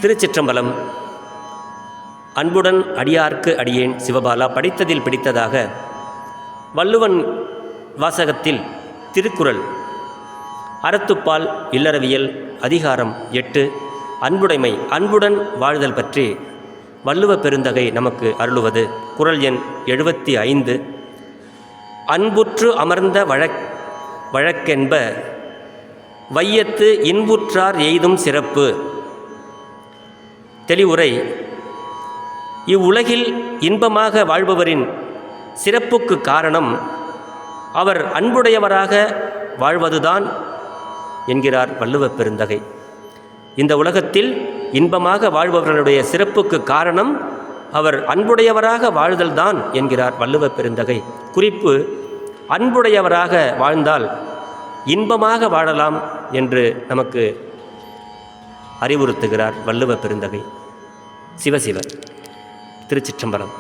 திருச்சிற்றம்பலம். அன்புடன் அடியார்க்கு அடியேன் சிவபாலா. படித்ததில் பிடித்ததாக வள்ளுவன் வாசகத்தில் திருக்குறள் அறத்துப்பால் இல்லறவியல் அதிகாரம் 8 அன்புடைமை அன்புடன் வாழ்தல் பற்றி வள்ளுவ பெருந்தகை நமக்கு அருளுவது. குறள் எண் 75. அன்புற்று அமர்ந்த வழக்கென்ப வையத்து இன்புற்றார் எய்தும் சிறப்பு. தெளிவுரை: இவ்வுலகில் இன்பமாக வாழ்பவரின் சிறப்புக்கு காரணம் அவர் அன்புடையவராக வாழ்வதுதான் என்கிறார் வள்ளுவ பெருந்தகை. இந்த உலகத்தில் இன்பமாக வாழ்பவர்களுடைய சிறப்புக்கு காரணம் அவர் அன்புடையவராக வாழ்தல்தான் என்கிறார் வள்ளுவ பெருந்தகை. குறிப்பு: அன்புடையவராக வாழ்ந்தால் இன்பமாக வாழலாம் என்று நமக்கு அறிவுறுத்துகிறார் வள்ளுவ பெருந்தகை. சிவசிவ. திருச்சிற்றம்பலம்.